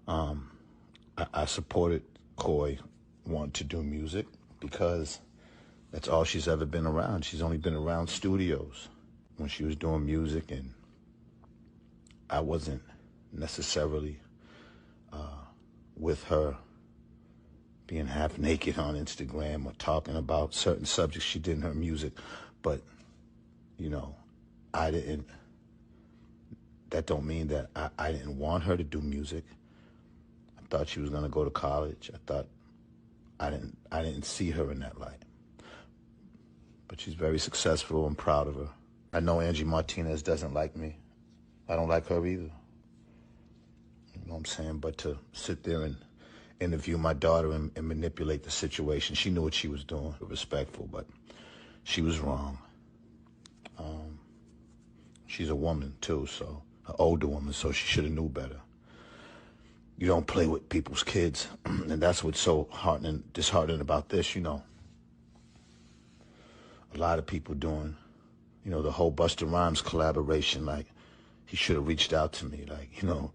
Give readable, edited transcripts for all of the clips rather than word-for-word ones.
I supported Coi wanting to do music because that's all she's ever been around. She's only been around studios when she was doing music, and I wasn't necessarily with her being half naked on Instagram or talking about certain subjects she did in her music. But, you know, I didn't, that don't mean that I didn't want her to do music. I thought she was going to go to college. I didn't see her in that light. But she's very successful. I'm proud of her. I know Angie Martinez doesn't like me. I don't like her either. You know what I'm saying? But to sit there and interview my daughter and manipulate the situation, she knew what she was doing. Respectful, but she was wrong. She's a woman too, so an older woman, so she should have knew better. You don't play with people's kids, and that's what's so disheartening about this. You know, a lot of people doing, you know, the whole Busta Rhymes collaboration. Like, he should have reached out to me. Like, you know,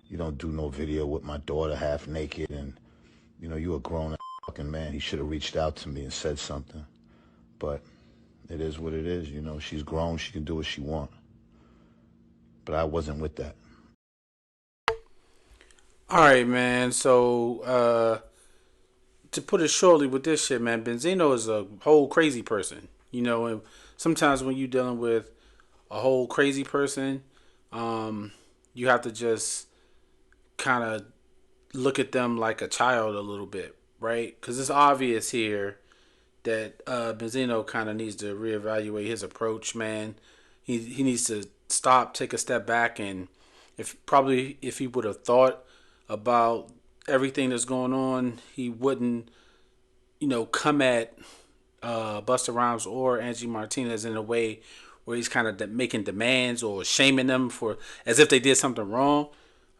you don't do no video with my daughter half naked, and you know, you a grown fucking man. He should have reached out to me and said something. But it is what it is. You know, she's grown. She can do what she wants. But I wasn't with that. All right, man. So to put it shortly with this shit, man, Benzino is a whole crazy person. You know, and sometimes when you're dealing with a whole crazy person, you have to just kind of look at them like a child a little bit, right? Because it's obvious here that Benzino kind of needs to reevaluate his approach, man. He needs to stop, take a step back, and if he would have thought about everything that's going on, he wouldn't, come at Busta Rhymes or Angie Martinez in a way where he's kind of making demands or shaming them for as if they did something wrong.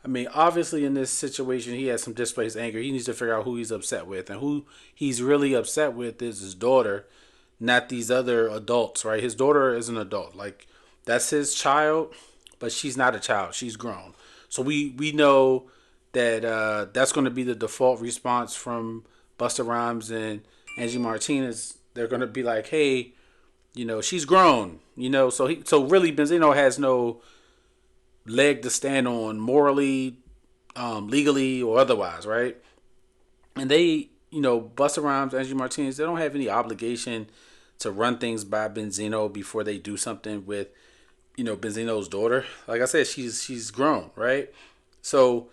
I mean, obviously in this situation, he has some displaced anger. He needs to figure out who he's upset with, and who he's really upset with is his daughter, not these other adults, right? His daughter is an adult, like that's his child, but she's not a child. She's grown. So we know that that's going to be the default response from Busta Rhymes and Angie Martinez. They're going to be like, hey, she's grown, so really Benzino has no leg to stand on morally, legally, or otherwise, right? And they, Busta Rhymes, Angie Martinez, they don't have any obligation to run things by Benzino before they do something with, Benzino's daughter. Like I said, she's grown, right? So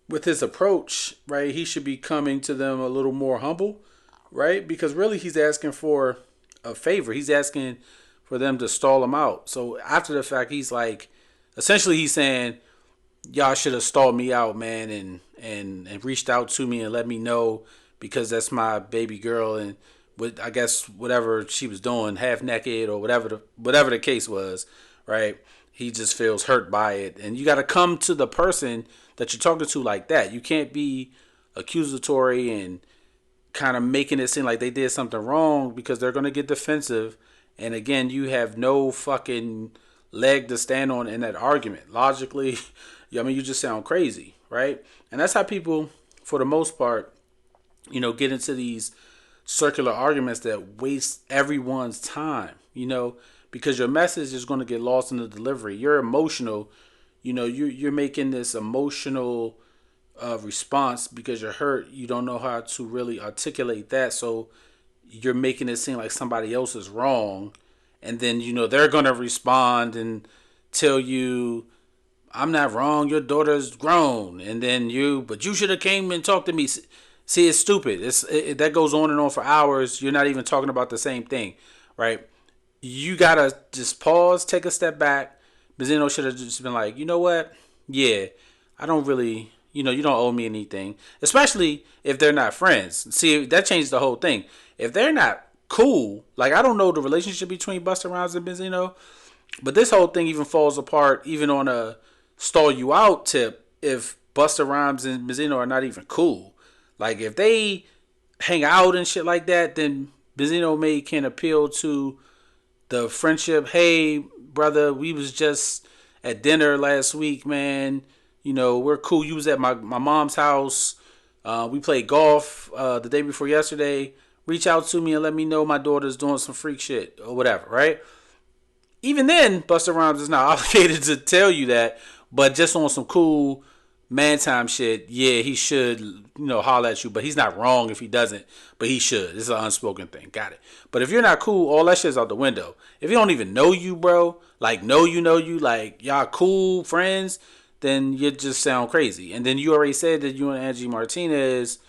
with his approach, right, he should be coming to them a little more humble, right? Because really he's asking for a favor. He's asking for them to stall him out. So after the fact, he's like, essentially he's saying, y'all should have stalled me out, man, and reached out to me and let me know, because that's my baby girl, and I guess whatever she was doing, half naked or whatever the case was, right? He just feels hurt by it. And you got to come to the person that you're talking to like that. You can't be accusatory and kind of making it seem like they did something wrong, because they're going to get defensive. And again, you have no fucking leg to stand on in that argument. Logically, you just sound crazy, right? And that's how people, for the most part, get into these circular arguments that waste everyone's time, because your message is going to get lost in the delivery. You're emotional, you're making this emotional response because you're hurt. You don't know how to really articulate that, so you're making it seem like somebody else is wrong, and then they're going to respond and tell you, I'm not wrong, your daughter's grown, and then but you should have came and talked to me. See, it's stupid. That goes on and on for hours. You're not even talking about the same thing, right? You gotta just pause, take a step back. Benzino should have just been like, you know what? Yeah, I don't really, you don't owe me anything. Especially if they're not friends. See, that changed the whole thing. If they're not cool, like, I don't know the relationship between Busta Rhymes and Benzino, but this whole thing even falls apart, even on a stall you out tip, if Busta Rhymes and Benzino are not even cool. Like, if they hang out and shit like that, then Benzino can appeal to the friendship. Hey, brother, we was just at dinner last week, man. We're cool. You was at my mom's house. We played golf the day before yesterday. Reach out to me and let me know my daughter's doing some freak shit or whatever, right? Even then, Busta Rhymes is not obligated to tell you that, but just on some cool man time shit, yeah, he should, holler at you, but he's not wrong if he doesn't, but he should. It's an unspoken thing. Got it. But if you're not cool, all that shit's out the window. If he don't even know you, bro, like know you, like y'all cool friends, then you just sound crazy. And then you already said that you and Angie Martinez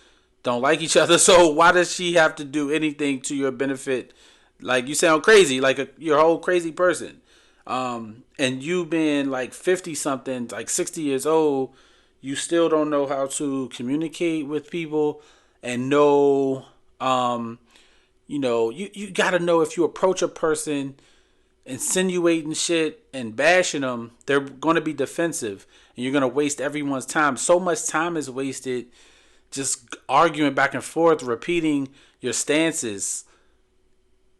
don't like each other, so why does she have to do anything to your benefit? Like, you sound crazy, like you're a whole crazy person. And you being like 50 something, like 60 years old, you still don't know how to communicate with people and know, you got to know if you approach a person insinuating shit and bashing them, they're going to be defensive and you're going to waste everyone's time. So much time is wasted just arguing back and forth, repeating your stances.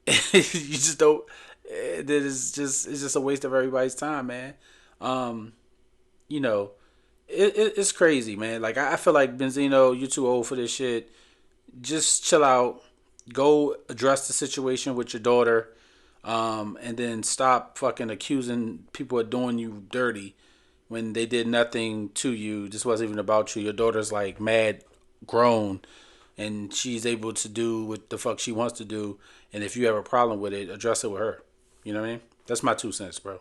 You just don't. It's just a waste of everybody's time, man. Um, you know, it's crazy, man. Like I feel like Benzino, you're too old for this shit. Just chill out. Go address the situation with your daughter, and then stop fucking accusing people of doing you dirty when they did nothing to you. This wasn't even about you. Your daughter's like mad grown and she's able to do what the fuck she wants to do. And if you have a problem with it, address it with her. You know what I mean? That's my 2 cents, bro.